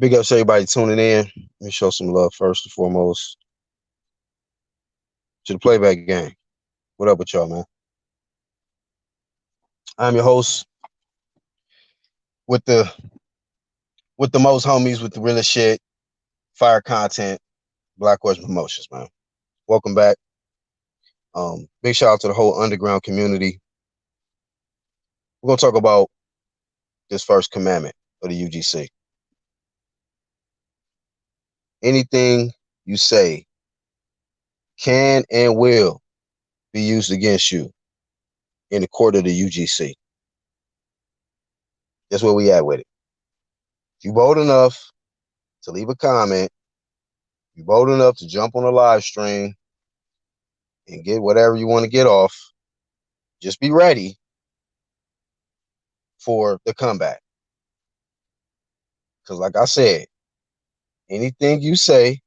Big ups to everybody tuning in. Let me show some love first and foremost to the Playback Gang. What up with y'all, man? I'm your host with the most homies with the realest shit, fire content, Black Horse Promotions, man. Welcome back. Big shout out to the whole underground community. We're gonna talk about this first commandment of the UGC. Anything you say can and will be used against you in the court of the UGC. That's where we at with it. If you bold enough to leave a comment, you bold enough to jump on a live stream and get whatever you want to get off, just be ready for the comeback. Because like I said, anything you say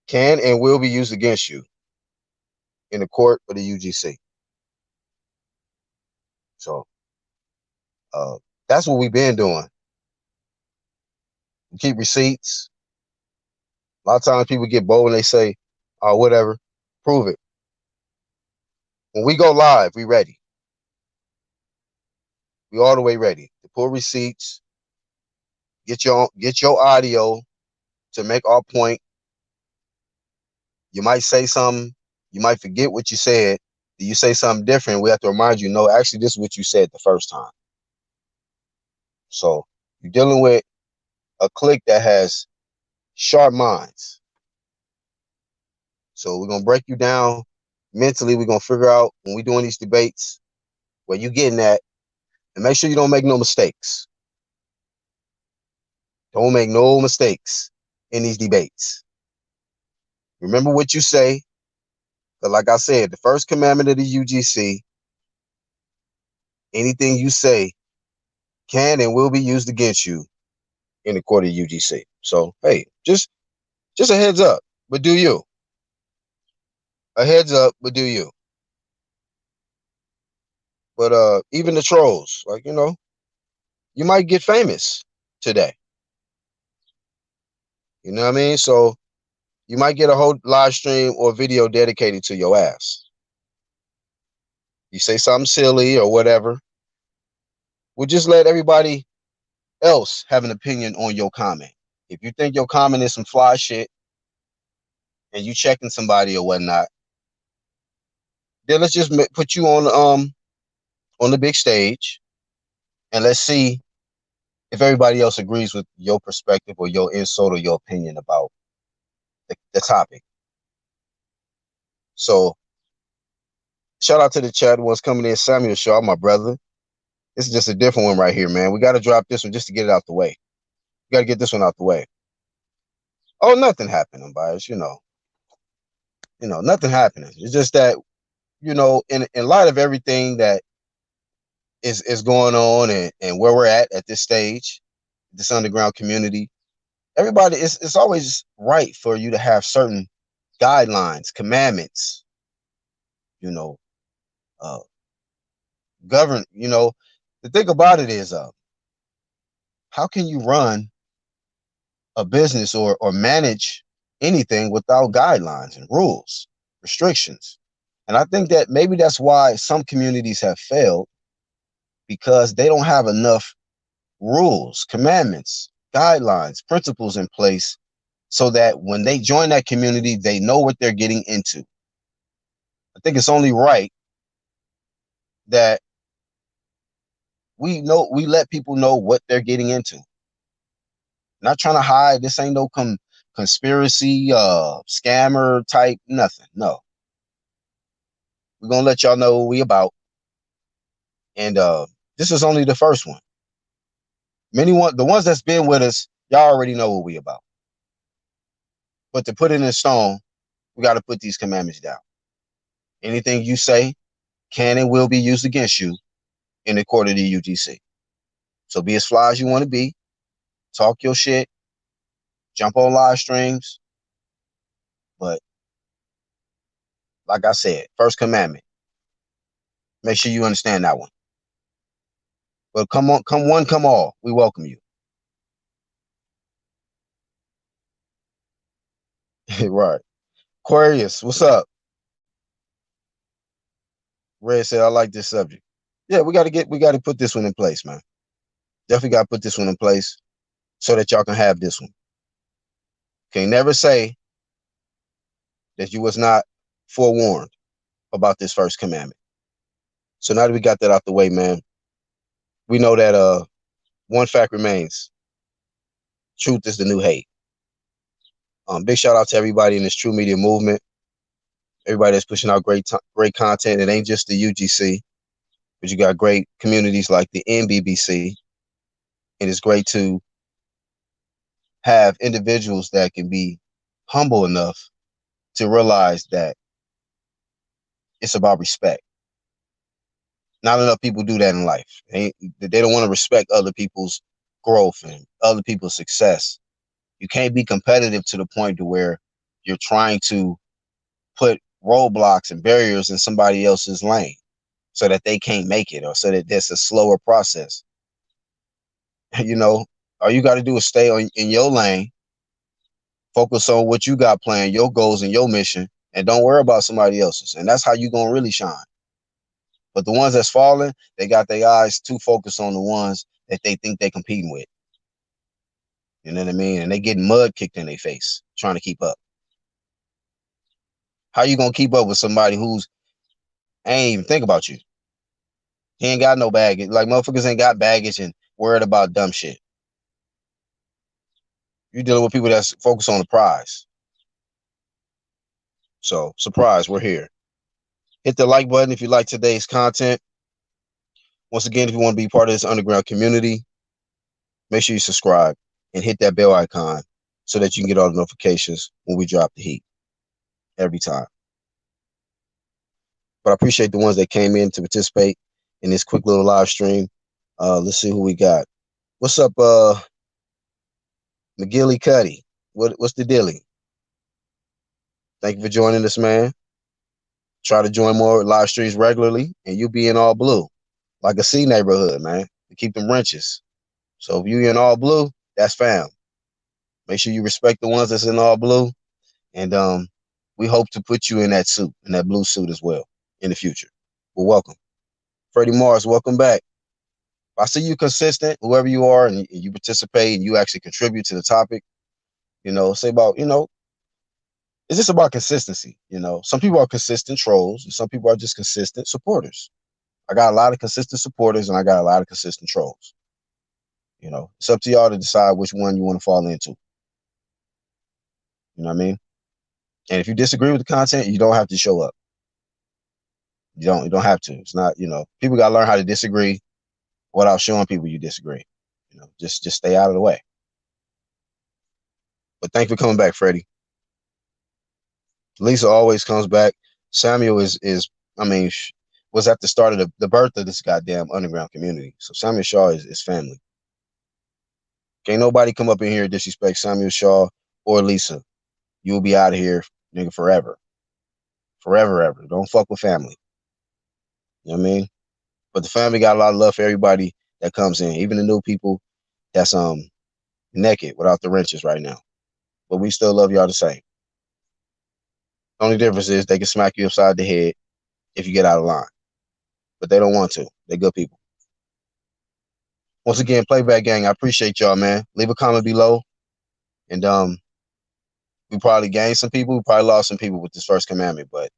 can and will be used against you in the court of the UGC. So that's what we've been doing. We keep receipts. A lot of times people get bold and they say, oh, whatever, prove it. When we go live, we ready. We all the way ready to pull receipts, get your audio to make our point. You might say something, you might forget what you said. You say something different, we have to remind you, no, actually, this is what you said the first time. So you're dealing with a clique that has sharp minds. So we're gonna break you down mentally. We're gonna figure out when we're doing these debates where you getting at, and make sure you don't make no mistakes. Don't make no mistakes in these debates. Remember what you say. But like I said, the first commandment of the UGC, anything you say can and will be used against you in the court of UGC. So hey, just a heads up, but do you? A heads up, but do you? But even the trolls, like, you might get famous today. You know what I mean? So you might get a whole live stream or video dedicated to your ass. You say something silly or whatever, we'll just let everybody else have an opinion on your comment. If you think your comment is some fly shit and you checking somebody or whatnot, then let's just put you on the big stage and let's see if everybody else agrees with your perspective or your insult or your opinion about the topic. So shout out to the chat ones coming in. Samuel Shaw, my brother. This is just a different one right here, man. We got to drop this one just to get it out the way. We got to get this one out the way. Oh, nothing happening, bias. Nothing happening. It's just that, in light of everything that is going on and where we're at this stage, this underground community, everybody, it's always right for you to have certain guidelines, commandments, govern. The thing about it is, how can you run a business or manage anything without guidelines and rules, restrictions? And I think that maybe that's why some communities have failed, because they don't have enough rules, commandments, guidelines, principles in place so that when they join that community, they know what they're getting into. I think it's only right that we let people know what they're getting into. Not trying to hide. This ain't no conspiracy, scammer type, nothing. No. We're going to let y'all know what we about. And this is only the first one. The ones that's been with us, y'all already know what we about. But to put it in stone, we got to put these commandments down. Anything you say can and will be used against you in the court of the UGC. So be as fly as you want to be. Talk your shit. Jump on live streams. But like I said, first commandment. Make sure you understand that one. But come on, come one, come all. We welcome you. Right. Aquarius, what's up? Red said, I like this subject. Yeah, we got to put this one in place, man. Definitely got to put this one in place so that y'all can have this one. Can never say that you was not forewarned about this first commandment. So now that we got that out the way, man, we know that one fact remains: truth is the new hate. Big shout out to everybody in this true media movement. Everybody that's pushing out great content. It ain't just the UGC, but you got great communities like the NBBC, and it's great to have individuals that can be humble enough to realize that it's about respect. Not enough people do that in life. They don't want to respect other people's growth and other people's success. You can't be competitive to the point to where you're trying to put roadblocks and barriers in somebody else's lane so that they can't make it, or so that there's a slower process. You know, all you got to do is stay in your lane, focus on what you got planned, your goals and your mission, and don't worry about somebody else's. And that's how you're going to really shine. But the ones that's falling, they got their eyes too focused on the ones that they think they're competing with. You know what I mean? And they getting mud kicked in their face trying to keep up. How you going to keep up with somebody who's ain't even think about you? He ain't got no baggage. Like, motherfuckers ain't got baggage and worried about dumb shit. You dealing with people that's focused on the prize. So, surprise, we're here. Hit the like button if you like today's content. Once again, if you want to be part of this underground community, make sure you subscribe and hit that bell icon so that you can get all the notifications when we drop the heat every time. But I appreciate the ones that came in to participate in this quick little live stream. Let's see who we got. What's up, McGilly Cuddy? What's the dilly? Thank you for joining us, man. Try to join more live streams regularly, and you'll be in all blue, like a C neighborhood, man, to keep them wrenches. So if you in all blue, that's fam. Make sure you respect the ones that's in all blue, and we hope to put you in that suit, in that blue suit as well, in the future. Well, welcome. Freddie Morris, welcome back. I see you consistent, whoever you are, and you participate and you actually contribute to the topic. Say about, it's just about consistency. Some people are consistent trolls, and some people are just consistent supporters. I got a lot of consistent supporters, and I got a lot of consistent trolls. It's up to y'all to decide which one you want to fall into. You know what I mean? And if you disagree with the content, you don't have to show up. You don't have to. It's not, people got to learn how to disagree without showing people you disagree. Just stay out of the way. But thank you for coming back, Freddie. Lisa always comes back. Samuel was at the start of the birth of this goddamn underground community. So Samuel Shaw is family. Can't nobody come up in here and disrespect Samuel Shaw or Lisa. You'll be out of here, nigga, forever. Forever, ever. Don't fuck with family. You know what I mean? But the family got a lot of love for everybody that comes in, even the new people that's naked without the wrenches right now. But we still love y'all the same. Only difference is they can smack you upside the head if you get out of line. But they don't want to. They're good people. Once again, Playback Gang, I appreciate y'all, man. Leave a comment below. And we probably gained some people. We probably lost some people with this first commandment. But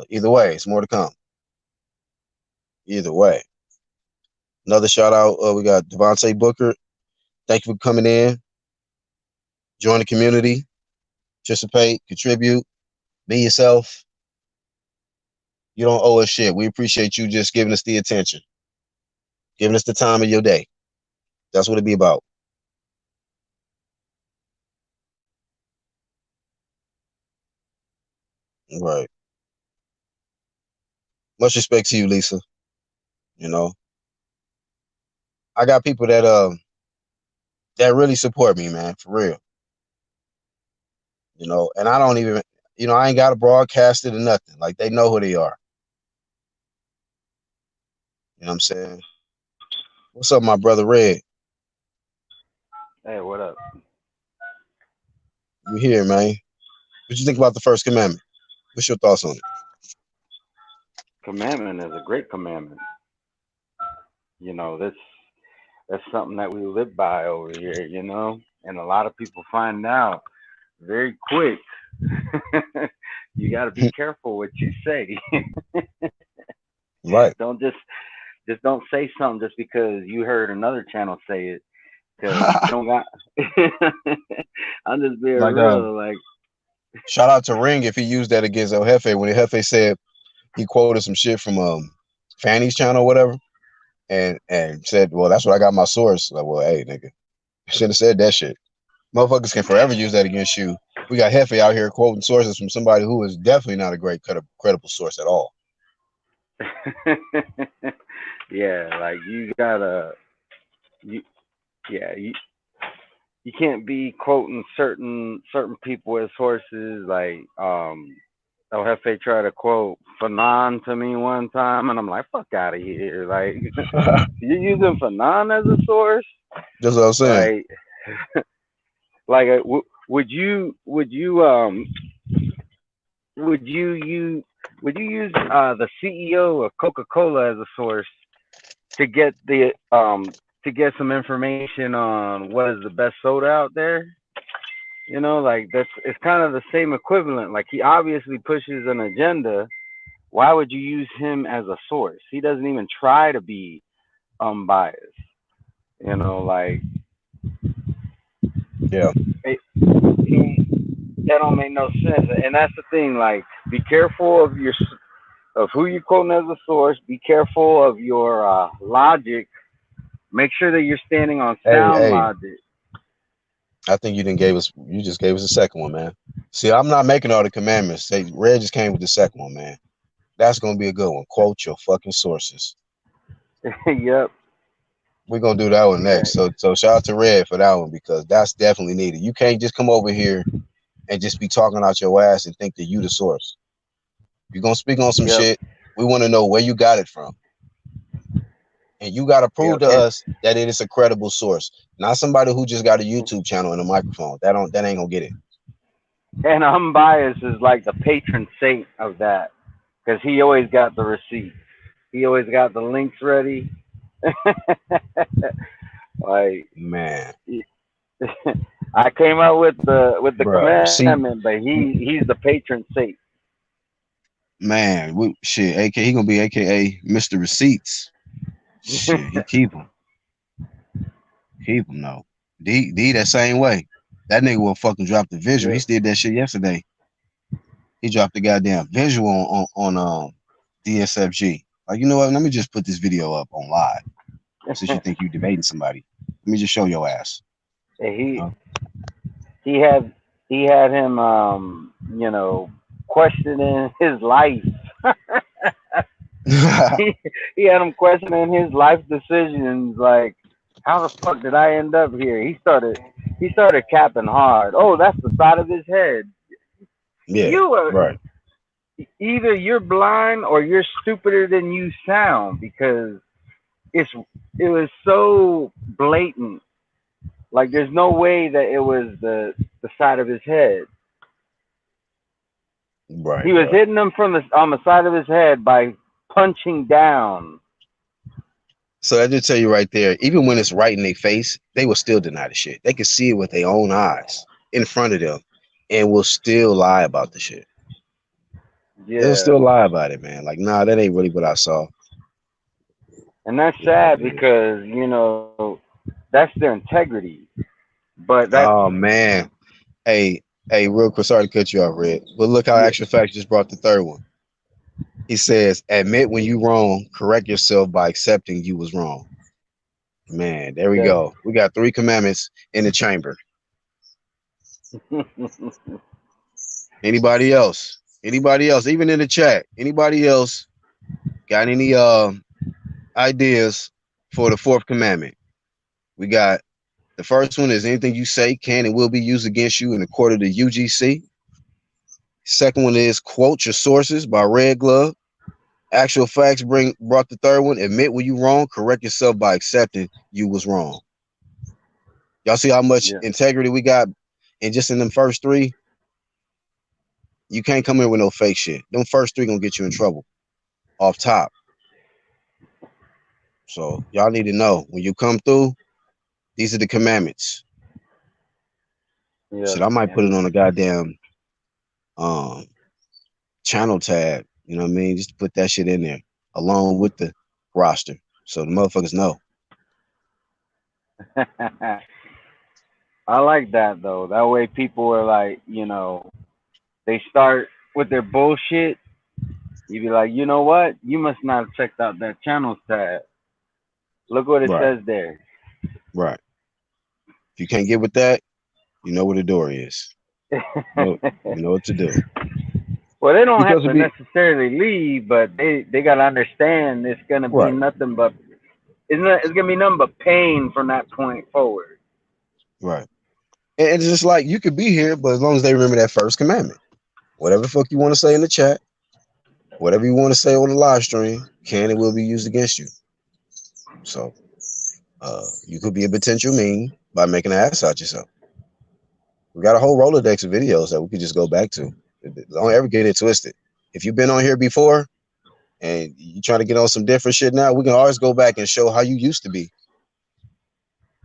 either way, it's more to come. Either way. Another shout out. We got Devontae Booker. Thank you for coming in. Join the community. Participate. Contribute. Be yourself. You don't owe us shit. We appreciate you just giving us the attention. Giving us the time of your day. That's what it be about. Right. Much respect to you, Lisa. I got people that really support me, man, for real. And I don't even, I ain't got to broadcast it or nothing. Like, they know who they are. You know what I'm saying? What's up, my brother Red? Hey, what up? You here, man? What you think about the first commandment? What's your thoughts on it? Commandment is a great commandment. You know, that's something that we live by over here, you know? And a lot of people find out very quick. You got to be careful what you say. Right. Don't just don't say something just because you heard another channel say it. Cause you don't got. I'm just being Like real. Like, shout out to Ring if he used that against El Jefe when El Jefe said he quoted some shit from Fanny's channel or whatever, and said, "Well, that's what I got my source." Like, well, hey, nigga, shouldn't have said that shit. Motherfuckers can forever use that against you. We got Jefe out here quoting sources from somebody who is definitely not a great credible source at all. yeah, like you gotta, you, yeah, you can't be quoting certain people as sources. Like, El Jefe tried to quote Fanon to me one time, and I'm like, "Fuck out of here!" Like, you're using Fanon as a source? That's what I'm saying. Like, like, would you use the CEO of Coca-Cola as a source to get to get some information on what is the best soda out there? You know, like that's it's kind of the same equivalent. Like he obviously pushes an agenda. Why would you use him as a source? He doesn't even try to be unbiased. You know, like Yeah. that don't make no sense. And that's the thing. Like, be careful of who you're quoting as a source. Be careful of your logic. Make sure that you're standing on sound Hey, logic. I think you just gave us a second one, man. See, I'm not making all the commandments. Say Red just came with the second one, man. That's gonna be a good one. Quote your fucking sources. Yep. We're gonna do that one next. Yeah. So shout out to Red for that one because that's definitely needed. You can't just come over here and just be talking out your ass and think that you the source. You're gonna speak on some Yep. shit. We want to know where you got it from. And you gotta prove Yep. to us that it is a credible source. Not somebody who just got a YouTube channel and a microphone. That ain't gonna get it. And unbiased is like the patron saint of that because he always got the receipts. He always got the links ready. Like Man. I came out with the Bruh. See, commandment, but he's the patron saint. man, shit, he gonna be AKA Mr. Receipts. Shit, he keep them. Keep them though. D that same way. That nigga will fucking drop the visual. He Yeah. did that shit yesterday. He dropped the goddamn visual on DSFG. Like, you know what? Let me just put this video up on live. Since you think you debating somebody, let me just show your ass. he Huh? he had he had him you know questioning his life. he had him questioning his life decisions, like how the fuck did I end up here? He started capping hard. Oh, that's the side of his head. Yeah, You are right. either you're blind or you're stupider than you sound because it's it was so blatant. Like there's no way that it was the side of his head. Right, He was bro. hitting him from the on the side of his head by punching down. So I just tell you right there, even when it's right in their face, they will still deny the shit. They can see it with their own eyes in front of them and will still lie about the shit. They'll Yeah. still lie about it, man. Like, nah, that ain't really what I saw. And that's You know, sad because, that's their integrity. But that's oh man. Hey, real quick, sorry to cut you off, Red. But look how yeah, Actual Facts just brought the third one. He says, admit when you wrong, correct yourself by accepting you was wrong. Man, there we that go. We got 3 commandments in the chamber. Anybody else? Anybody else? Even in the chat. Anybody else got any ideas for the 4th commandment? We got the first one is anything you say can and will be used against you in the court of the UGC. Second one is quote your sources by Red Glove. Actual Facts brought the third one. Admit when you wrong, correct yourself by accepting you was wrong. Y'all see how much yeah. integrity we got in just in them first 3? You can't come in with no fake shit. Them first three gonna get you in trouble off top. So y'all need to know when you come through, these are the commandments. Yeah, Shit, I might put it and on a goddamn um channel tab. You know what I mean? Just to put that shit in there along with the roster, so the motherfuckers know. I like that though. That way people are like, they start with their bullshit. You be like, you know what? You must not have checked out that channels tab. Look what it Right, says there. right. If you can't get with that, you know where the door is. No, you know what to do. Well, they don't have Because it to be necessarily leave, but they gotta understand it's gonna be right, nothing but it's gonna be nothing but pain from that point forward. right. And it's just like you could be here, but as long as they remember that first commandment, whatever the fuck you want to say in the chat, whatever you want to say on the live stream, can and will be used against you. So you could be a potential meme by making an ass out yourself. We got a whole Rolodex of videos that we could just go back to. Don't ever get it twisted. If you've been on here before and you trying to get on some different shit now, we can always go back and show how you used to be.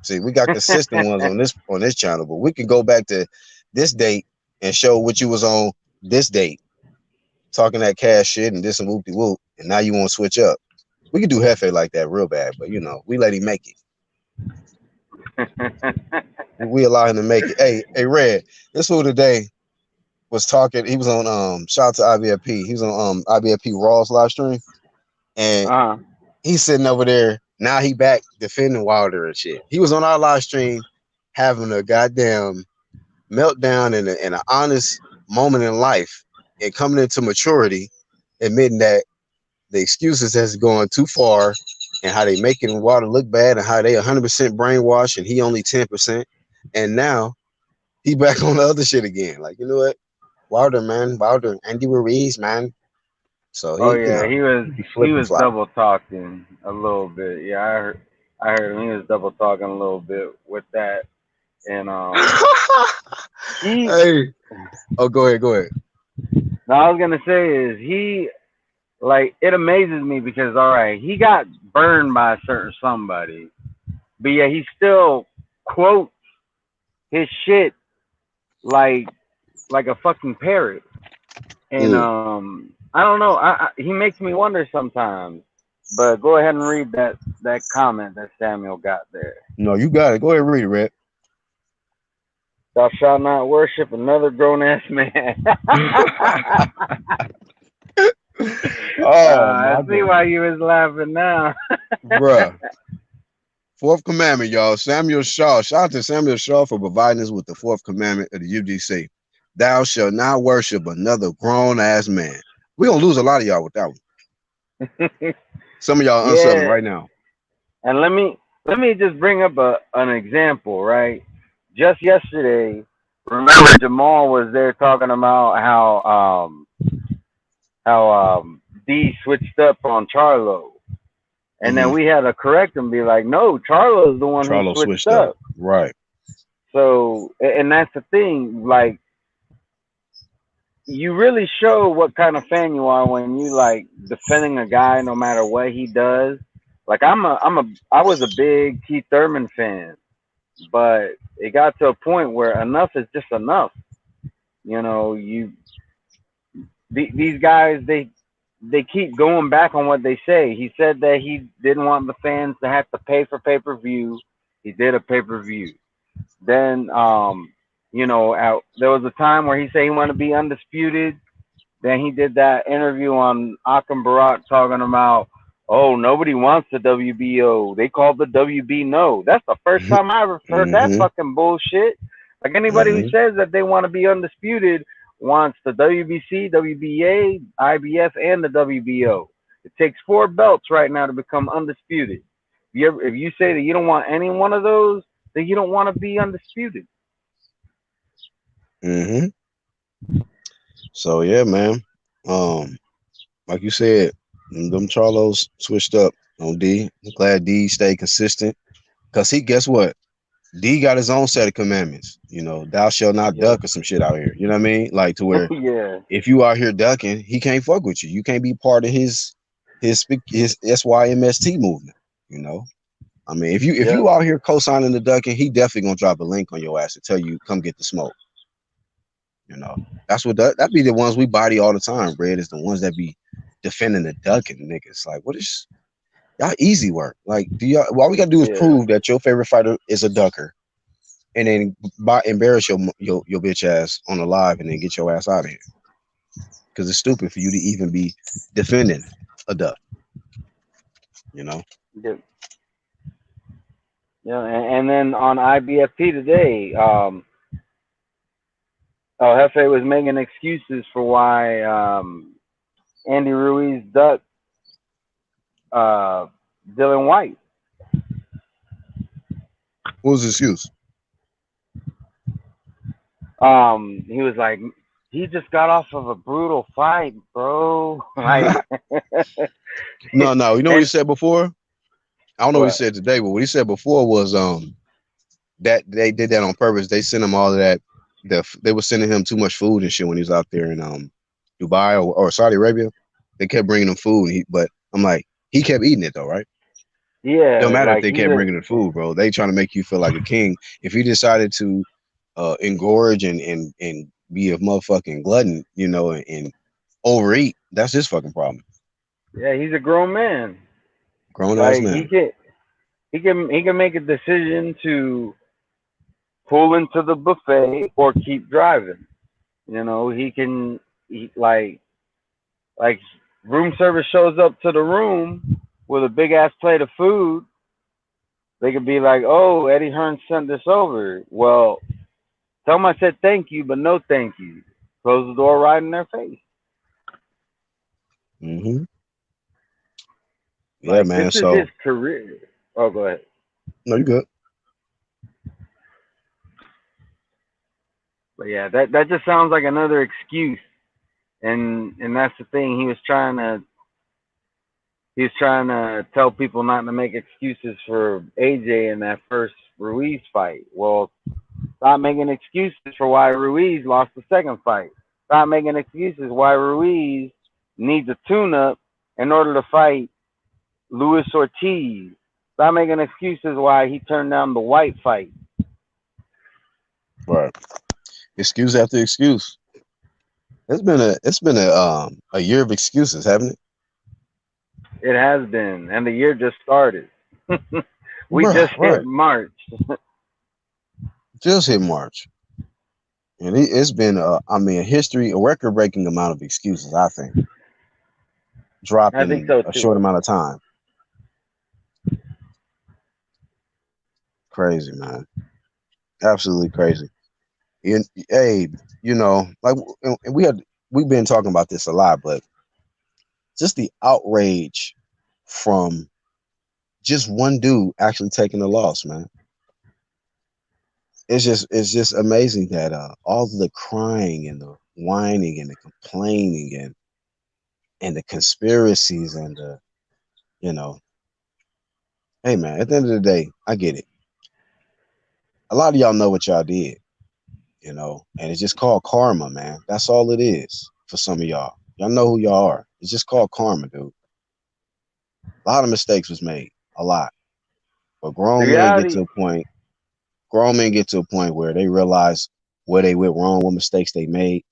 See, we got consistent ones on this channel, but we can go back to this date and show what you was on this date, talking that cash shit and did some whoopty whoop, and now you want to switch up. We could do Hefe like that real bad, but we let him make it. We allow him to make it. Hey, Red, this fool today was talking. He was on shout out to IBFP. He was on IBFP Raw's live stream, and uh-huh. he's sitting over there. Now he back defending Wilder and shit. He was on our live stream having a goddamn meltdown and an honest moment in life and coming into maturity, admitting that the excuses has gone too far and how they making Wilder look bad and how they 100% brainwashed and he only 10%. And now he back on the other shit again. Like, you know what? Wilder, Andy Ruiz, man. So Oh he, yeah, he was he he flipping was flop. double talking a little bit. Yeah, I heard him. He was double talking a little bit with that, and he. Hey, oh, go ahead. Now I was gonna say is he like it amazes me because all right, he got burned by a certain somebody, but yeah, he still quotes his shit like like a fucking parrot. And Mm. I don't know. He makes me wonder sometimes. But go ahead and read that comment that Samuel got there. No, you got it. Go ahead and read it, Red. Thou shalt not worship another grown ass man. Oh I my see goodness, why you was laughing now. bruh. Fourth commandment, y'all. Samuel Shaw. Shout out to Samuel Shaw for providing us with the fourth commandment of the UGC. Thou shalt not worship another grown ass man. We're gonna lose a lot of y'all with that one. Some of y'all unsubbing Yeah, right now. and let me just bring up an example, right? Just yesterday, remember Jamal was there talking about how D switched up on Charlo. And then Mm-hmm. we had to correct him, be like, no, Charlo's the one who Charlo switched switched up. up. Right. So, and that's the thing, like, you really show what kind of fan you are when you like defending a guy no matter what he does. Like I was a big Keith Thurman fan, but it got to a point where enough is just enough. You these guys they keep going back on what they say. He said that he didn't want the fans to have to pay for pay-per-view. He did a pay-per-view. Then there was a time where he said he wanted to be undisputed. Then he did that interview on Akam Barak talking about, oh, nobody wants the WBO. They called the WB no. That's the first time I ever heard that Mm-hmm. fucking bullshit. Like anybody who Mm-hmm. says that they want to be undisputed wants the WBC, WBA, IBF, and the WBO. It takes 4 belts right now to become undisputed. If you say that you don't want any one of those, then you don't want to be undisputed. Mm-hmm. So yeah, man. Um, like you said, them Charlos switched up on D. I'm glad D stayed consistent. Cause he, guess what? D got his own set of commandments. You know, thou shalt not Yep. duck or some shit out here. You know what I mean? Like to where Yeah. if you out here ducking, he can't fuck with you. You can't be part of his SYMST movement. You know, I mean, if Yep. you out here co-signing the ducking, he definitely gonna drop a link on your ass and tell you come get the smoke. You know, that's what that be the ones we body all the time. Red is the ones that be defending the ducking niggas. Like, what is y'all easy work? Like, do y'all all we gotta do is Yeah. prove that your favorite fighter is a ducker, and then embarrass your bitch ass on the live, and then get your ass out of here. Because it's stupid for you to even be defending a duck. You know. Yep. Yeah. And then on IBFP today, Hefe was making excuses for why Andy Ruiz ducked uh, Dylan White. What was the excuse? He was like, he just got off of a brutal fight, bro. Like, No. You know what he and said before? I don't know what he what? said today, but what he said before was that they did that on purpose. They sent him all of that. They were sending him too much food and shit when he was out there in Dubai or Saudi Arabia. They kept bringing him food, but I'm like, he kept eating it though, right? It don't Yeah, matter if like they he's kept a bringing the food, bro. They trying to make you feel like a king. If he decided to engorge and be a motherfucking glutton, you know, and overeat, that's his fucking problem. yeah, he's a grown man. Grown ass Like man. he can make a decision to pull into the buffet or keep driving. You know, like room service shows up to the room with a big ass plate of food. They could be like, "Oh, Eddie Hearn sent this over." Well, tell them I said thank you, but no thank you. Close the door right in their face. Hmm. Yeah, Like this man. is his So career. Oh, go ahead. no, you good. But yeah, that just sounds like another excuse, and that's the thing. He was trying to tell people not to make excuses for AJ in that first Ruiz fight. Well, stop making excuses for why Ruiz lost the second fight. Stop making excuses why Ruiz needs a tune-up in order to fight Luis Ortiz. Stop making excuses why he turned down the White fight. Right. Excuse after excuse. It's been a year of excuses, haven't it? It has been, and the year just started. We Bruh, just hit right. March. Just hit March. And it's been a record breaking amount of excuses, I think, dropped I think in so a too. short amount of time. Crazy, man. Absolutely crazy. And hey, you know, like and we've been talking about this a lot, but just the outrage from just one dude actually taking the loss, man. It's just amazing that all of the crying and the whining and the complaining and the conspiracies and the you know, hey man, at the end of the day, I get it. A lot of y'all know what y'all did, you know, and it's just called karma, man. That's all it is for some of y'all. Y'all know who y'all are. It's just called karma, dude. A lot of mistakes was made, a lot. But The reality, grown men get to a point where they realize where they went wrong, what mistakes they made.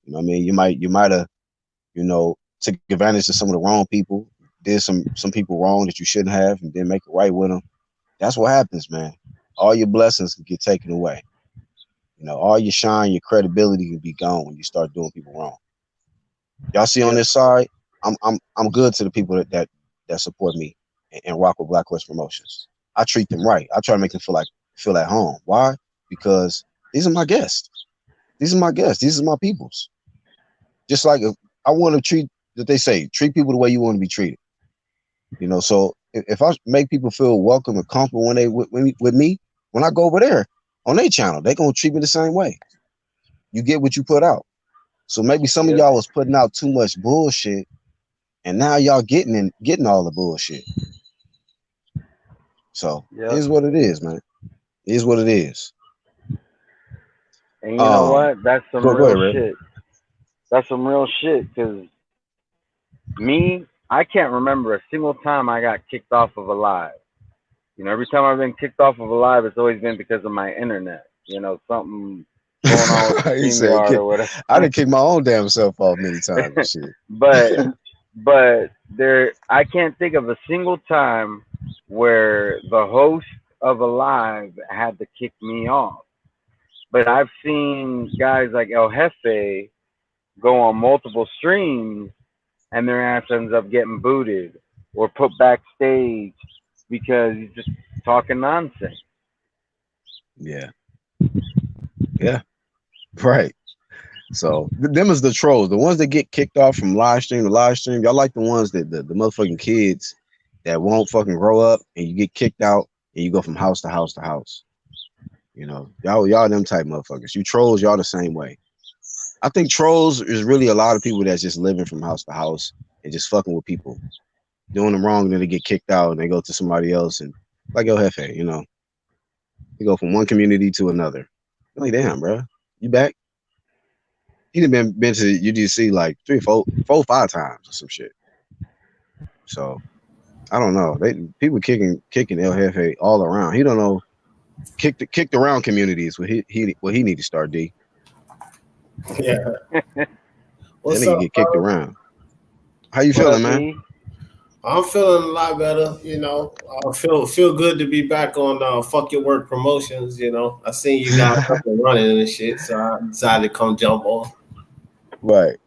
You know what I mean? You might have, you know, took advantage of some of the wrong people, did some people wrong that you shouldn't have, and then make it right with them. That's what happens, man. All your blessings can get taken away. You know, all your shine, your credibility can be gone when you start doing people wrong. Y'all see on yep, this side, I'm good to the people that support me and rock with Black Horse Promotions. I treat them right. I try to make them feel at home. Why? Because these are my guests. These are my guests. These are my peoples. Just like if I want to treat that they say treat people the way you want to be treated. You know, so if I make people feel welcome and comfortable when they with me, when I go over there on their channel, they gonna treat me the same way. You get what you put out. So maybe some of yep, y'all was putting out too much bullshit, and now y'all getting all the bullshit. So it yep. is what it is, man. It is what it is. And you know what? That's some Go real ahead, Red. shit. That's some real shit. Cause me, I can't remember a single time I got kicked off of a live. You know, every time I've been kicked off of a live, it's always been because of my internet. You know, something going on with the He said, StreamYard or whatever. I done kicked my own damn self off many times and shit. but there, I can't think of a single time where the host of a live had to kick me off. But I've seen guys like El Jefe go on multiple streams and their ass ends up getting booted or put backstage because he's just talking nonsense. Yeah. Yeah. Right. So them is the trolls. The ones that get kicked off from live stream to live stream. Y'all like the ones that the motherfucking kids that won't fucking grow up and you get kicked out and you go from house to house to house. You know, y'all them type motherfuckers. You trolls, y'all the same way. I think trolls is really a lot of people that's just living from house to house and just fucking with people, doing them wrong, and then they get kicked out and they go to somebody else and like El Jefe, you know, you go from one community to another. You're like, damn, bro, you back? He done been to UGC like 5 times or some shit. So I don't know. People kicking El Jefe all around. He don't know. Kicked around communities. What he need to start, D. Yeah. That What's nigga up, get kicked bro? around. How you What feeling, up, man? D? I'm feeling a lot better. You know, I feel good to be back on Fuck Your Work Promotions. You know, I seen you guys up and running and shit, so I decided to come jump on. Right.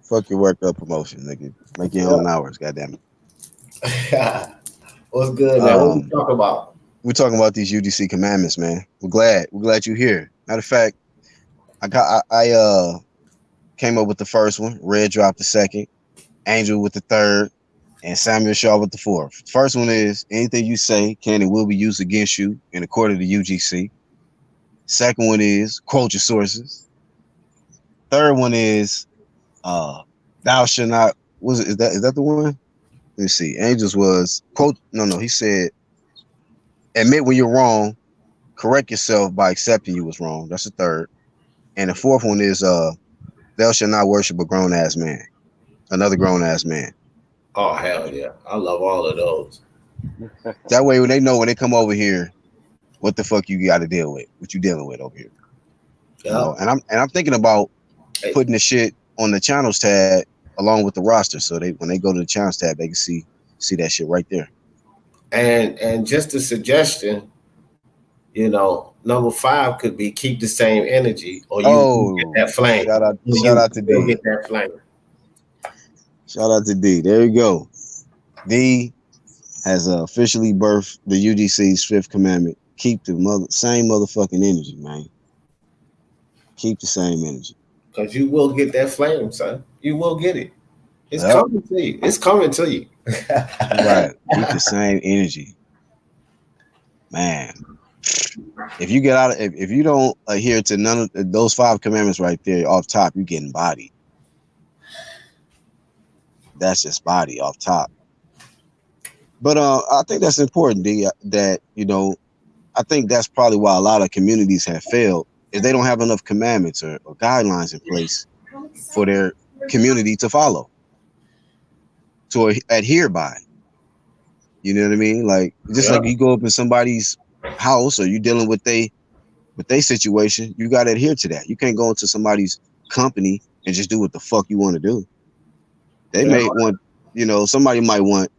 Fuck your work up promotion, nigga. Make your own hours, goddamn Yeah. What's good, it. man? What we talking about? We're talking about these UGC commandments, man. We're glad you're here. Matter of fact, I came up with the first one. Red dropped the second. Angel with the third. And Samuel Shaw with the fourth. First one is anything you say can and will be used against you in according to UGC. Second one is quote your sources. Third one is thou shalt not. Is that the one? Let me see. Angels was quote. No. He said admit when you're wrong. Correct yourself by accepting you was wrong. That's the third. And the fourth one is thou shalt not worship a grown ass man. Another grown ass man. Oh hell yeah, I love all of those. That way when they know when they come over here, what the fuck you got to deal with, what you dealing with over here. You know, and I'm thinking about putting the shit on the channels tab along with the roster, so they when they go to the channels tab, they can see that shit right there. And just a suggestion, you know, number 5 could be keep the same energy, or you get that flame. Shout out to D. Get that flame. Shout out to D. There you go. D has officially birthed the UGC's 5th commandment. Keep the same motherfucking energy, man. Keep the same energy. Because you will get that flame, son. You will get it. It's coming to you. It's coming to you. Right. Keep the same energy. Man. If you get out of if you don't adhere to none of those 5 commandments right there off top, you're getting bodied. That's just body off top. But I think that's important, D, that, you know, I think that's probably why a lot of communities have failed, is they don't have enough commandments or guidelines in place for their community to follow, to adhere by. You know what I mean? Like, just like you go up in somebody's house or you dealing with they situation, you got to adhere to that. You can't go into somebody's company and just do what the fuck you want to do. They may want, you know, somebody might want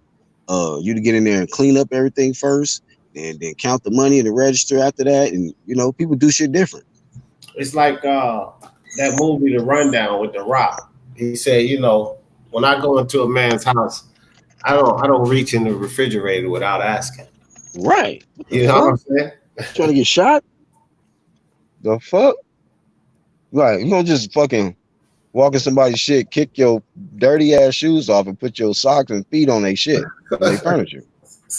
you to get in there and clean up everything first, and then count the money in the register after that. And, you know, people do shit different. It's like that movie, The Rundown, with The Rock. He said, you know, when I go into a man's house, I don't reach in the refrigerator without asking. Right. You know what I'm saying? Trying to get shot? The fuck? Right. You don't just fucking walk in somebody's shit, kick your dirty ass shoes off, and put your socks and feet on their shit, on their furniture.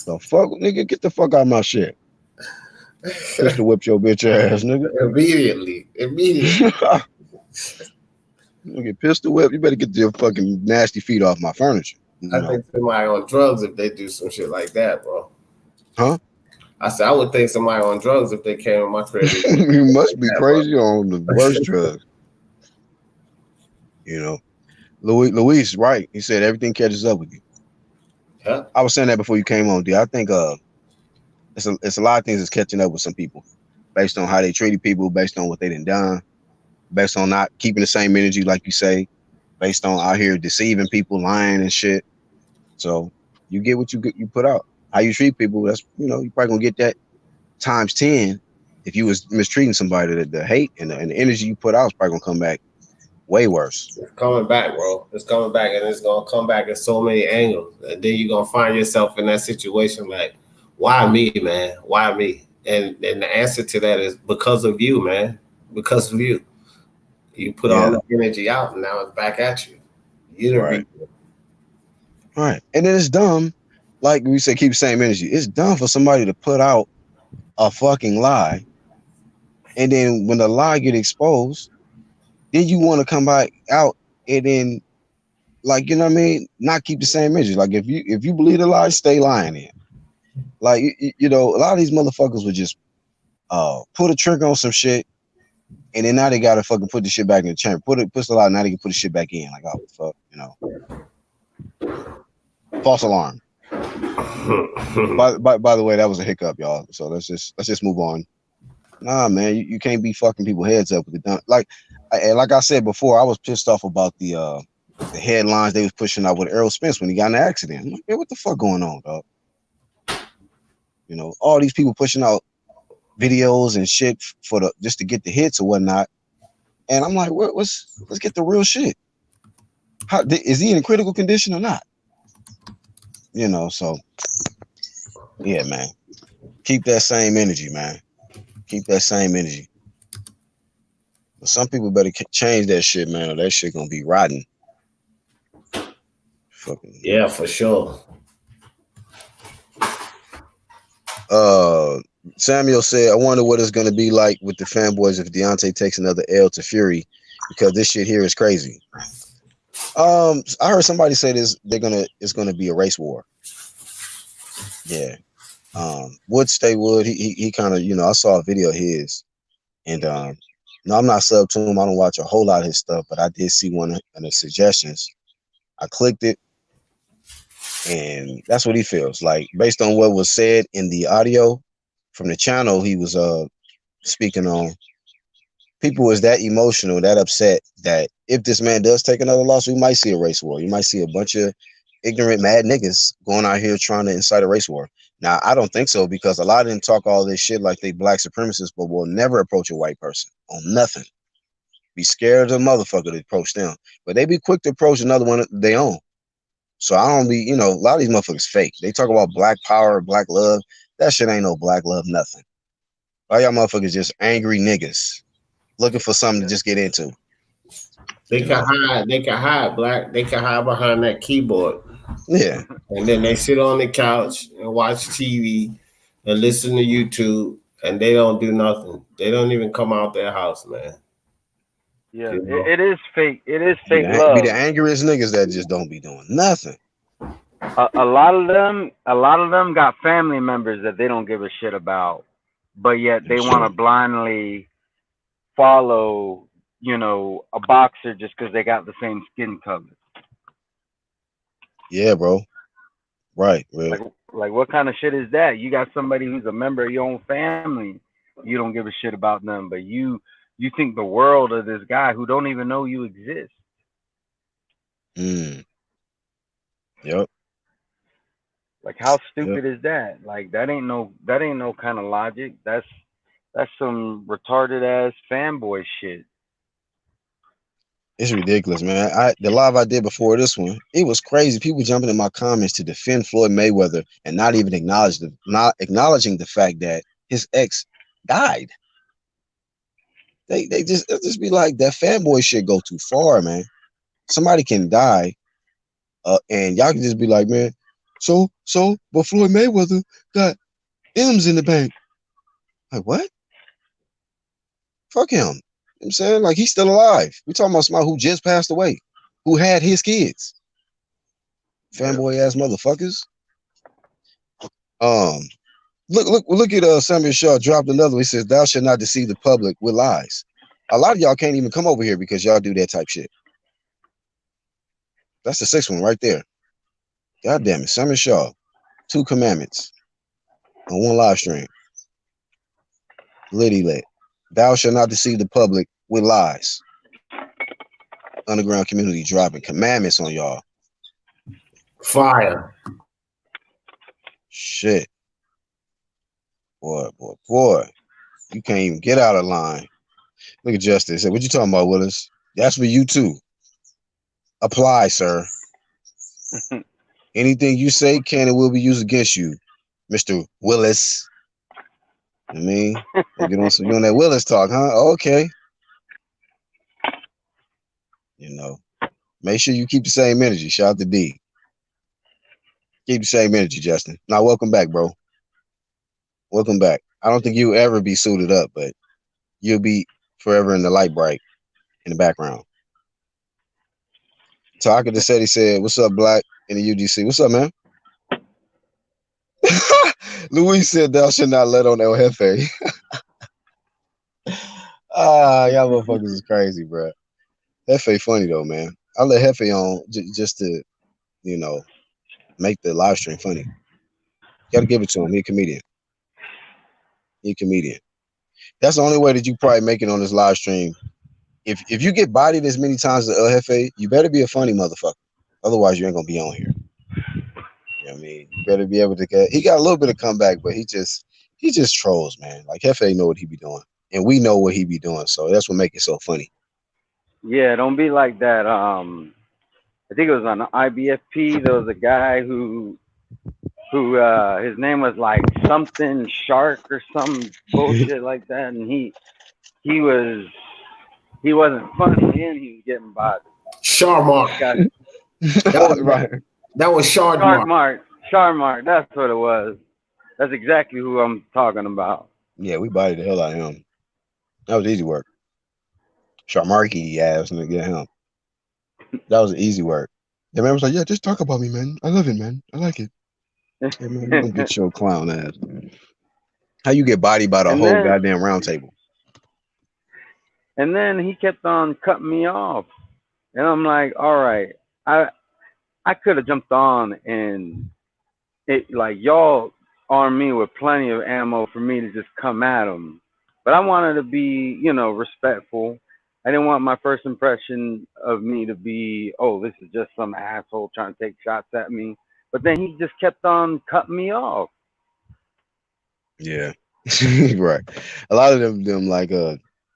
The fuck, nigga, get the fuck out of my shit. Pistol whip your bitch ass, nigga. Immediately. You get pistol whip, you better get your fucking nasty feet off my furniture. I think somebody on drugs if they do some shit like that, bro. Huh? I said, I would think somebody on drugs if they came in my crib. You must be crazy on the worst drugs. You know, Luis, right? He said everything catches up with you. Yeah. I was saying that before you came on, D. I think it's a lot of things that's catching up with some people based on how they treated people, based on what they done, based on not keeping the same energy, like you say, based on out here deceiving people, lying and shit. So you get what you put out. How you treat people, that's, you know, you probably gonna get that times 10. If you was mistreating somebody, the hate and the energy you put out is probably gonna come back way worse. It's coming back, bro. It's coming back, and it's gonna come back in so many angles. And then you're gonna find yourself in that situation like, why me, man? Why me? And the answer to that is because of you, man. Because of you. You put all that energy out, and now it's back at you. You the reason. Right. And then it's dumb, like we said, keep the same energy. It's dumb for somebody to put out a fucking lie, and then when the lie get exposed, then you want to come back out and then, like, you know what I mean, not keep the same energy. Like if you believe the lie, stay lying in. Like you know, a lot of these motherfuckers would just put a trick on some shit, and then now they gotta fucking put the shit back in the chamber. Puts the lie, now they can put the shit back in. Like, oh fuck, you know. False alarm. by the way, that was a hiccup, y'all. So let's just move on. Nah, man, you can't be fucking people heads up with the dumb. Like I said before, I was pissed off about the headlines they was pushing out with Errol Spence when he got in an accident. I'm like, man, what the fuck going on, dog? You know, all these people pushing out videos and shit for just to get the hits or whatnot. And I'm like, let's get the real shit. Is he in critical condition or not? You know, so yeah, man. Keep that same energy, man. Keep that same energy. But some people better change that shit, man, or that shit gonna be rotten. Fucking yeah, for sure. Samuel said, I wonder what it's gonna be like with the fanboys if Deontay takes another L to Fury, because this shit here is crazy. I heard somebody say it's gonna be a race war. Yeah. Wood stay Wood. He kind of, you know, I saw a video of his, and no, I'm not sub to him. I don't watch a whole lot of his stuff, but I did see one of the suggestions. I clicked it, and that's what he feels like based on what was said in the audio from the channel he was speaking on. People was that emotional, that upset that if this man does take another loss, we might see a race war. You might see a bunch of ignorant, mad niggas going out here trying to incite a race war. Now, I don't think so, because a lot of them talk all this shit like they black supremacists, but will never approach a white person on nothing. Be scared of a motherfucker to approach them, but they be quick to approach another one they own. So I don't be, you know, a lot of these motherfuckers fake. They talk about black power, black love. That shit ain't no black love, nothing. All y'all motherfuckers just angry niggas looking for something to just get into. They can hide black. They can hide behind that keyboard. Yeah. And then they sit on the couch and watch TV and listen to YouTube, and they don't do nothing. They don't even come out their house, man. Yeah, you know? It is fake. It is fake love. Be the angriest niggas that just don't be doing nothing. A lot of them got family members that they don't give a shit about, but yet they want to blindly follow, you know, a boxer just because they got the same skin color. Yeah, bro. Right, really. Like what kind of shit is that? You got somebody who's a member of your own family, you don't give a shit about them, but you think the world of this guy who don't even know you exist. Yep. Like, how stupid is that? Like, that ain't no kind of logic. That's some retarded ass fanboy shit. It's ridiculous, man. The live I did before this one, it was crazy. People jumping in my comments to defend Floyd Mayweather and not even not acknowledging the fact that his ex died. They just be like, that fanboy shit go too far, man. Somebody can die, and y'all can just be like, man, so but Floyd Mayweather got M's in the bank. Like, what? Fuck him. You know what I'm saying? Like, he's still alive. We're talking about somebody who just passed away, who had his kids. Fanboy ass motherfuckers. Look at Samuel Shaw dropped another one. He says, "Thou shalt not deceive the public with lies." A lot of y'all can't even come over here because y'all do that type shit. That's the sixth one right there. God damn it, Samuel Shaw, 2 commandments on one live stream. Liddy lit. Thou shalt not deceive the public with lies. Underground community dropping commandments on y'all. Fire. Shit. Boy. You can't even get out of line. Look at Justice. What you talking about, Willis? That's for you too. Apply, sir. Anything you say can and will be used against you, Mr. Willis. I mean, you on that Willis talk, huh? Okay. You know, make sure you keep the same energy. Shout out to D. Keep the same energy, Justin. Now, welcome back, bro. Welcome back. I don't think you'll ever be suited up, but you'll be forever in the light bright in the background. Taka the said, he said, "What's up, Black in the UGC? What's up, man?" Luis said, "Thou should not let on El Jefe." Y'all motherfuckers is crazy, bro. Jefe funny though, man. I let Jefe on just to, you know, make the live stream funny. Gotta give it to him. He a comedian. That's the only way that you probably make it on this live stream. If you get bodied as many times as El Jefe, you better be a funny motherfucker. Otherwise, you ain't gonna be on here. You know what I mean? You better be able to get. He got a little bit of comeback, but he just trolls, man. Like Jefe know what he be doing, and we know what he be doing. So that's what make it so funny. Yeah, don't be like that. I think it was on IBFP. There was a guy who his name was like something Shark or some bullshit like that, and he wasn't funny and he was getting bothered. Sharmark. Right. That was Sharmark. Sharmark. That's what it was. That's exactly who I'm talking about. Yeah, we bodied the hell out of him. That was easy work. Sharmarky ass and get him. That was easy work. The man was like, "Yeah, just talk about me, man. I love it, man. I like it." Hey, man, you don't get your clown ass. How you get bodied by the whole goddamn round table? And then he kept on cutting me off. And I'm like, all right, I could have jumped on and it like y'all armed me with plenty of ammo for me to just come at him. But I wanted to be, respectful. I didn't want my first impression of me to be, oh, this is just some asshole trying to take shots at me. But then he just kept on cutting me off. Yeah, right. A lot of them like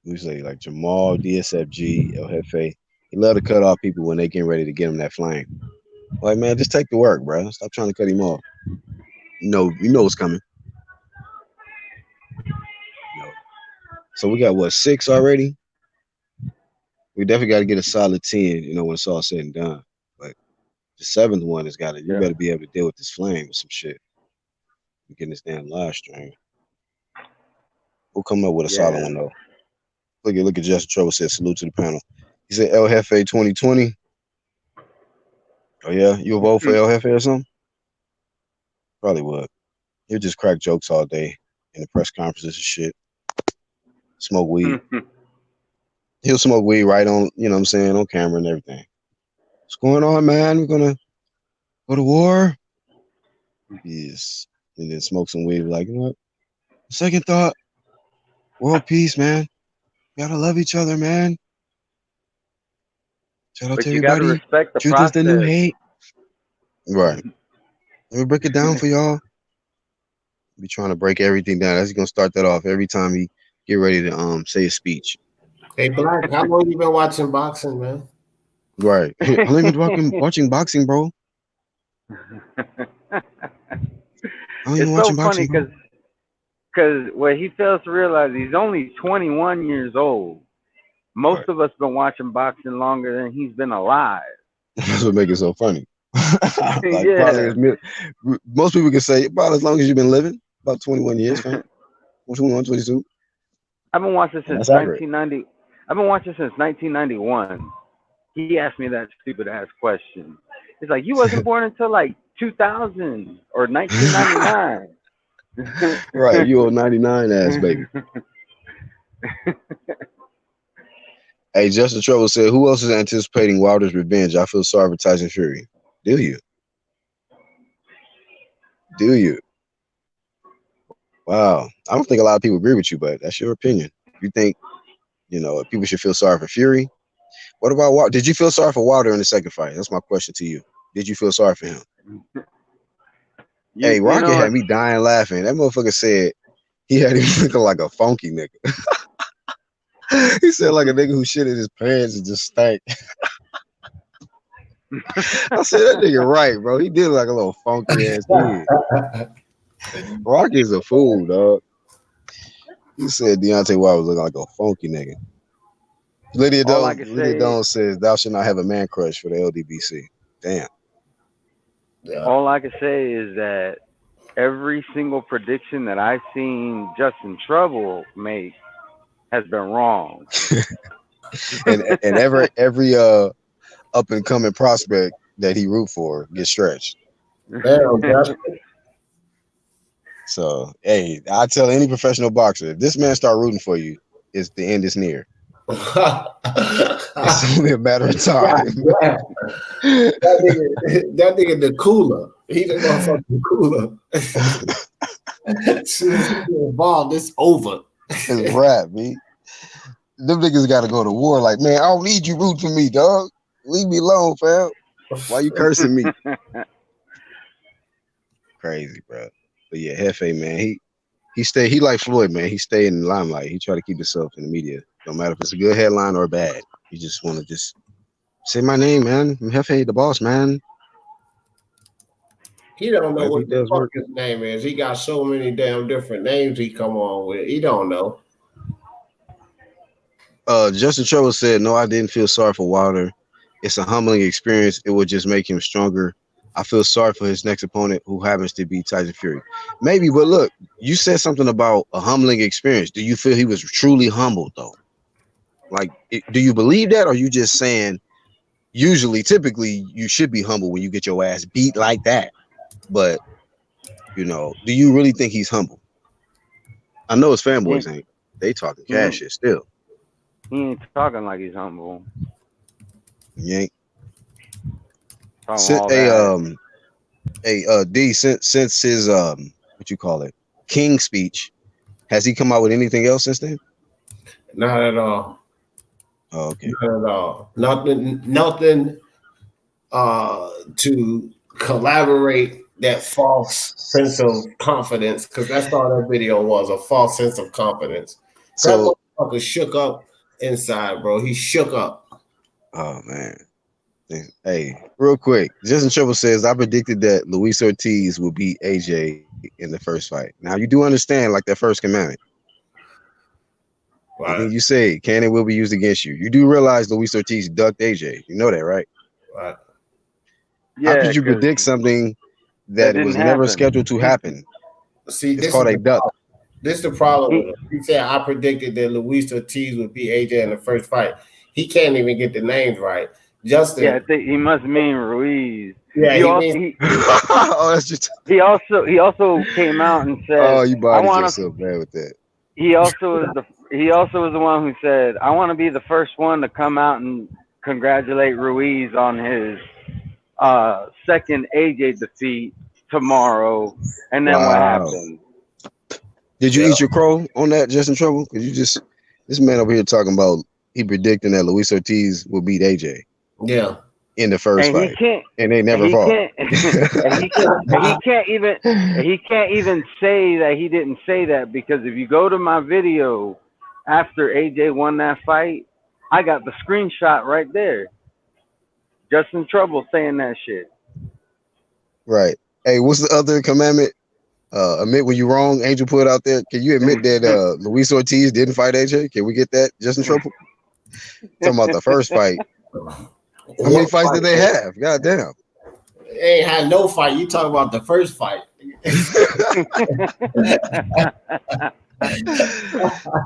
we say like Jamal, DSFG, El Jefe. He love to cut off people when they getting ready to get him that flame. Like, man, just take the work, bro. Stop trying to cut him off. You know what's coming. So we got what, 6 already? We definitely got to get a solid 10, when it's all said and done. But the 7th one has got to. You better be able to deal with this flame with some shit. We're getting this damn live stream. We'll come up with a solid one though. Look at Justin Trouble said salute to the panel. He said El Jefe 2020. Oh yeah, you'll vote for El Jefe or something? Probably would. He'll just crack jokes all day in the press conferences and shit. Smoke weed. He'll smoke weed right on, on camera and everything. What's going on, man? We're gonna go to war. Yes. And then smoke some weed. Like, you know what? Second thought. World peace, man. Gotta love each other, man. Shout out to everybody. Gotta respect the Truth process. Is the new hate. Right. Let me break it down for y'all. Be trying to break everything down. That's gonna start that off every time he get ready to say a speech. Hey, Black, how long you been watching boxing, man? Right. How long you been watching boxing, bro? It's so funny because what he fails to realize, he's only 21 years old. Most of us been watching boxing longer than he's been alive. That's what makes it so funny. Probably most people can say about as long as you've been living, about 21 years, fam. 21, 22. I've been watching since 1990. I've been watching since 1991. He asked me that stupid ass question. He's like, you wasn't born until like 2000 or 1999. Right, you old 99 ass baby. Hey, Justin Trouble said, who else is anticipating Wilder's revenge? I feel sorry for Tyson Fury. Do you? Do you? Wow. I don't think a lot of people agree with you, but that's your opinion. You think, people should feel sorry for Fury? What about Wilder? Did you feel sorry for Wilder in the second fight? That's my question to you. Did you feel sorry for him? Hey, Rocket had me dying laughing. That motherfucker said he had him looking like a funky nigga. He said like a nigga who shit in his pants and just stank. I said that nigga right, bro. He did like a little funky ass kid. Rocky's a fool, dog. He said Deontay Wilder was looking like a funky nigga. Lydia Dawn says thou should not have a man crush for the LDBC. Damn. Yeah. All I can say is that every single prediction that I've seen Justin Trouble make has been wrong. and every up and coming prospect that he root for gets stretched. So hey, I tell any professional boxer, if this man start rooting for you, the end is near. It's only a matter of time. That nigga the cooler. He the motherfucking cooler. As soon as he get involved, it's over. It's rap, man. Them niggas gotta go to war. Like, man, I don't need you rooting for me, dog. Leave me alone, fam. Why you cursing me? Crazy, bro. But yeah, Hefe, man, he like Floyd, man. He stay in the limelight. He try to keep himself in the media. No matter if it's a good headline or bad. You just want to just say my name, man. I'm Hefe, the boss, man. He don't know what the fuck his name is. He got so many damn different names he come on with. He don't know. Justin Trevor said, no, I didn't feel sorry for Wilder. It's a humbling experience. It would just make him stronger. I feel sorry for his next opponent who happens to be Tyson Fury. Maybe, but look, you said something about a humbling experience. Do you feel he was truly humbled, though? Like, do you believe that, or are you just saying typically, you should be humble when you get your ass beat like that? But, do you really think he's humble? I know his fanboys ain't. They talking cash shit still. He ain't talking like he's humble. He ain't. D, since his what you call it, King speech, has he come out with anything else since then? Not at all. Oh, okay. Not at all. Nothing to collaborate that false sense of confidence, because that's all that video was, a false sense of confidence. So that motherfucker shook up inside, bro. He shook up. Oh man. Hey, real quick, Justin Trouble says, I predicted that Luis Ortiz will beat AJ in the first fight. Now, you do understand, like, that first commandment. Right. Anything you say can and will be used against you. You do realize Luis Ortiz ducked AJ. You know that, right? Right. Yeah, how could you predict something that was never scheduled to happen? See, it's called a duck. This is the problem with him. He said, I predicted that Luis Ortiz would beat AJ in the first fight. He can't even get the names right. Justin. Yeah, I think he must mean Ruiz. Yeah, he also came out and said, "Oh, you bodied yourself bad with that." He also was the one who said, "I want to be the first one to come out and congratulate Ruiz on his second AJ defeat tomorrow." And then what happened? Did you eat your crow on that, Justin Trouble? Because this man over here talking about he predicting that Luis Ortiz will beat AJ. Yeah, in the first fight, and they never fought. He can't even say that he didn't say that, because if you go to my video after AJ won that fight, I got the screenshot right there. Justin Trouble saying that shit. Right. Hey, what's the other commandment? Admit when you're wrong. Angel put out there. Can you admit that Luis Ortiz didn't fight AJ? Can we get that, Justin Trouble? Talking about the first fight. How many fights did they have? God damn. They ain't had no fight. You talking about the first fight.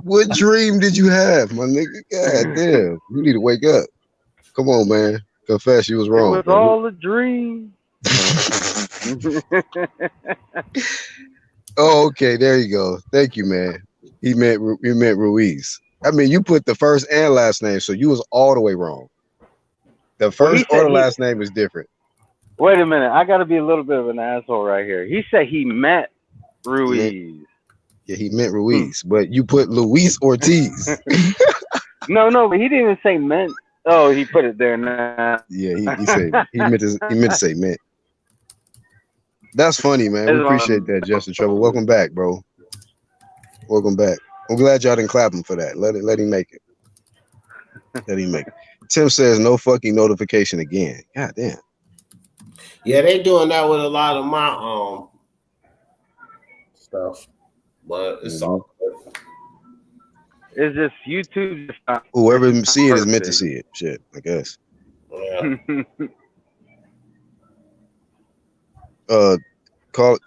What dream did you have, my nigga? God damn. You need to wake up. Come on, man. Confess you was wrong. It was all a dream. Oh, okay. There you go. Thank you, man. He meant Ruiz. I mean, you put the first and last name, so you was all the way wrong. The Well, he first or said the he. last name is different. Wait a minute. I got to be a little bit of an asshole right here. He said he met He meant, Ruiz. yeah, he meant Hmm. Ruiz, but you put Luis Ortiz. No, but he didn't even say meant. Oh, he put it there now. Yeah, he said he meant to say meant. That's funny, man. We It's appreciate that, Justin Trouble. Welcome back, bro. Welcome back. I'm glad y'all didn't clap him for that. Let him make it. Let him make it. Tim says no fucking notification again. God damn. Yeah, they doing that with a lot of my stuff, but it's all good. It's just YouTube. Just not, Whoever it's just see it not is meant to perfect. see it. Shit, I guess. Yeah.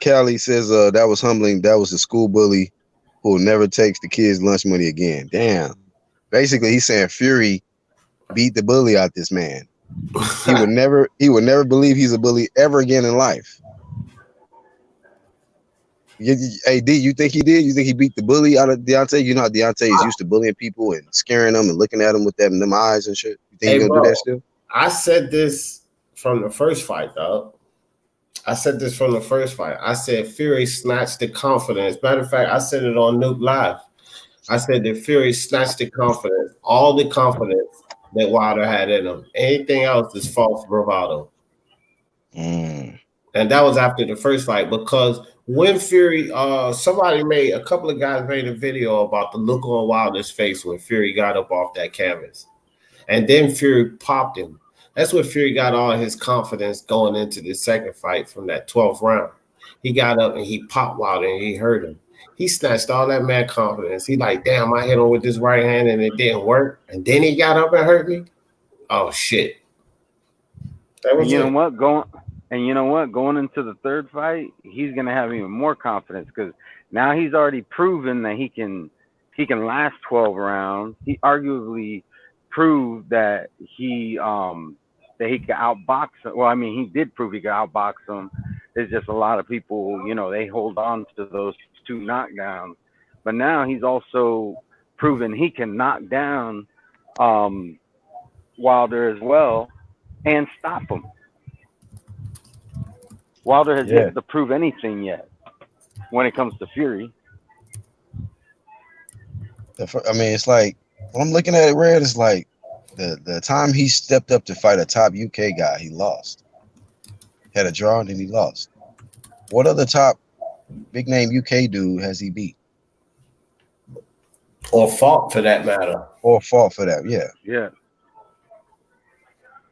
Callie says that was humbling. That was the school bully who never takes the kids' lunch money again. Damn. Basically, he's saying Fury beat the bully out this man. He would never believe he's a bully ever again in life. Hey, D, you think he did? You think he beat the bully out of Deontay? You know how Deontay is used to bullying people and scaring them and looking at them with them eyes and shit. You think Hey, he's gonna do bro, that still? I said this from the first fight, dog. I said this from the first fight. I said Fury snatched the confidence. Matter of fact, I said it on Nuke Live. I said that Fury snatched the confidence, all the confidence that Wilder had in him. Anything else is false bravado. Mm. And that was after the first fight because when Fury, a couple of guys made a video about the look on Wilder's face when Fury got up off that canvas. And then Fury popped him. That's what Fury got all his confidence going into the second fight from that 12th round. He got up and he popped Wilder and he hurt him. He snatched all that mad confidence. He like, damn, I hit him with this right hand and it didn't work. And then he got up and hurt me. Oh shit. That was you it. know what? Going into the third fight, he's gonna have even more confidence because now he's already proven that he can last 12 rounds. He arguably proved that he could outbox him. Well, I mean, he did prove he could outbox him. There's just a lot of people, they hold on to those two knockdowns. But now he's also proven he can knock down Wilder as well and stop him. Wilder has yet to prove anything yet when it comes to Fury. I mean, it's like when I'm looking at it, Red, it's like the time he stepped up to fight a top UK guy, he lost. Had a draw and then he lost. What other top big name UK dude has he beat? Or fought for that matter. Or fought for that, yeah. Yeah.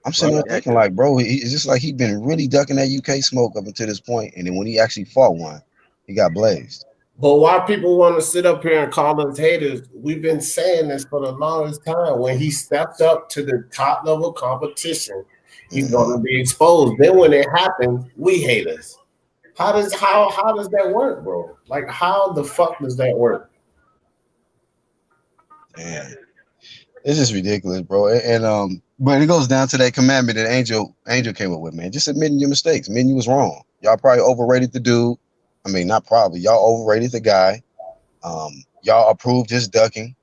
I'm sitting there thinking, like, bro, it's just like he'd been really ducking that UK smoke up until this point, and then when he actually fought one, he got blazed. But why people want to sit up here and call us haters, we've been saying this for the longest time. When he stepped up to the top level competition, he's going to be exposed. Then when it happens, we hate us. How does that work, bro? Like, how the fuck does that work? Man, it's just ridiculous, bro. And but it goes down to that commandment that Angel came up with, man. Just admitting your mistakes, admitting you was wrong. Y'all probably overrated the dude. I mean, not probably. Y'all overrated the guy. Y'all approved his ducking.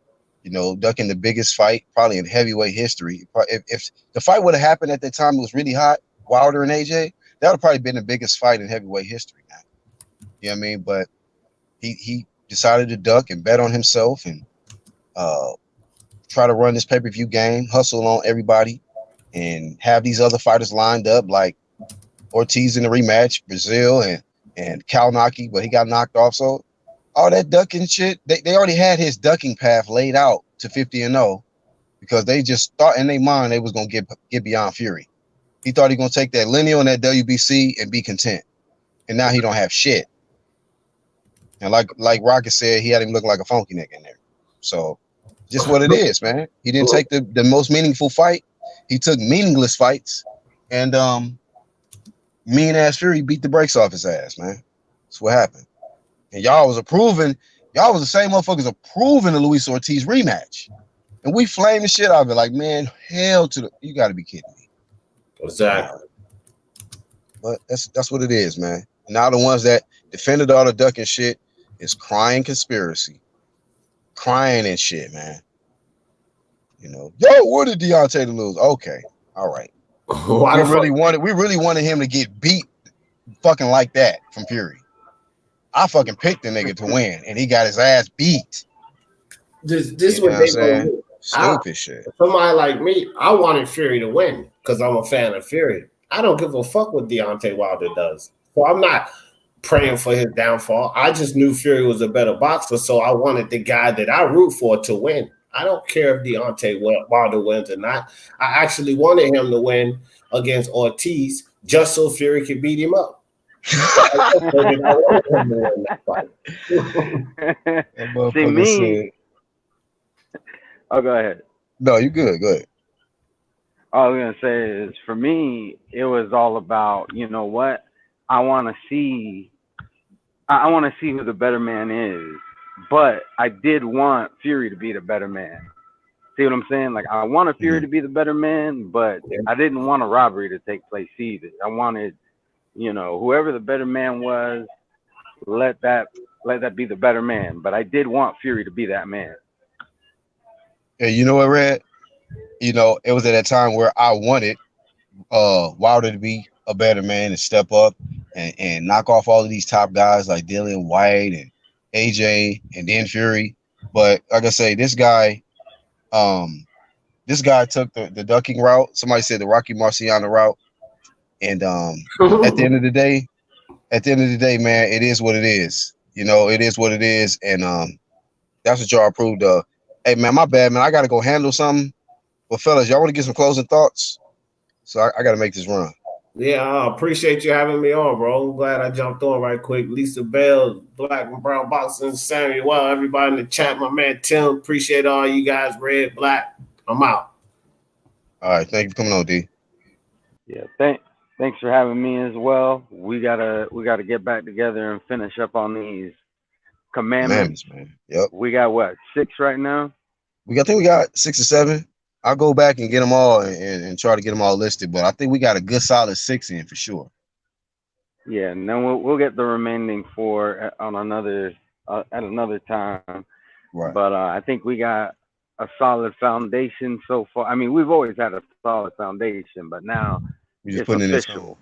Ducking the biggest fight probably in heavyweight history. If the fight would have happened at that time, it was really hot. Wilder and AJ, that would have probably been the biggest fight in heavyweight history now. You know what I mean? But he decided to duck and bet on himself and try to run this pay-per-view game, hustle on everybody, and have these other fighters lined up like Ortiz in the rematch, Brazil and Kalnaki, but he got knocked off. So all that ducking shit, they already had his ducking path laid out to 50-0 because they just thought in their mind they was gonna get beyond Fury. He thought he gonna take that lineal and that WBC and be content. And now he don't have shit. And like Rocket said, he had him looking like a funky nigga in there. So just what it is, man. He didn't take the most meaningful fight. He took meaningless fights, and mean ass Fury beat the brakes off his ass, man. That's what happened. And y'all was the same motherfuckers approving the Luis Ortiz rematch, and we flamed the shit out of it. Like, man, hell to you got to be kidding me. Exactly. But that's what it is, man. Now the ones that defended all the ducking shit, is crying conspiracy, crying and shit, man. You know, yo, what did Deontay lose? Okay, all right. Why We the really fuck? wanted him to get beat, fucking like that from Fury. I fucking picked the nigga to win, and he got his ass beat. This You know what what I'm they gonna saying? do. Stupid shit. Somebody like me, I wanted Fury to win because I'm a fan of Fury. I don't give a fuck what Deontay Wilder does. So I'm not praying for his downfall. I just knew Fury was a better boxer, so I wanted the guy that I root for to win. I don't care if Deontay Wilder wins or not. I actually wanted him to win against Ortiz just so Fury could beat him up. I wanted him to win that fight. That See motherfucker me. said, Oh, go ahead. no, you good, good. All I was gonna say is, for me, it was all about, you know what? I want to see. I want to see who the better man is. But I did want Fury to be the better man. See what I'm saying? Like, I wanted Fury to be the better man, but I didn't want a robbery to take place either. I wanted, you know, whoever the better man was, let that be the better man. But I did want Fury to be that man. And you know what, Red? You know, it was at that time where I wanted Wilder to be a better man and step up and knock off all of these top guys like Dillian White and AJ and then Fury. But like I say, this guy took the ducking route. Somebody said the Rocky Marciano route. And at the end of the day, man, it is what it is. You know, it is what it is. And that's what y'all approved of. Hey man, my bad, man. I gotta go handle something. But fellas, y'all want to get some closing thoughts? So I got to make this run. Yeah, I appreciate you having me on, bro. I'm glad I jumped on right quick. Lisa Bell, Black and Brown Boxing, Samuel, well, everybody in the chat, my man Tim. Appreciate all you guys, Red, Black. I'm out. All right, thank you for coming on, D. Yeah, thanks for having me as well. We gotta get back together and finish up on these commandments. Man. Yep. We got what, 6 right now? I think we got 6 or 7. I'll go back and get them all and try to get them all listed, but I think we got a good solid 6 in for sure. Yeah, and then we'll get the remaining 4 on another at another time. Right. But I think we got a solid foundation so far. I mean, we've always had a solid foundation, but now We just it's putting official.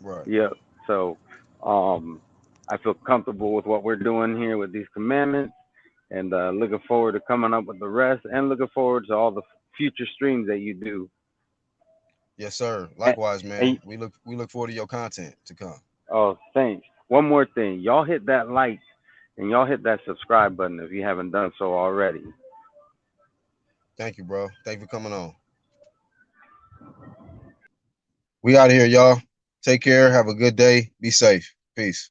Right. Yep. So I feel comfortable with what we're doing here with these commandments, and looking forward to coming up with the rest, and looking forward to all the future streams that you do. Yes, sir. Likewise, man. And, we look forward to your content to come. oh, thanks. One more thing. Y'all hit that like and y'all hit that subscribe button if you haven't done so already. Thank you, bro. Thank you for coming on. We out of here, y'all. Take care. Have a good day. Be safe. Peace.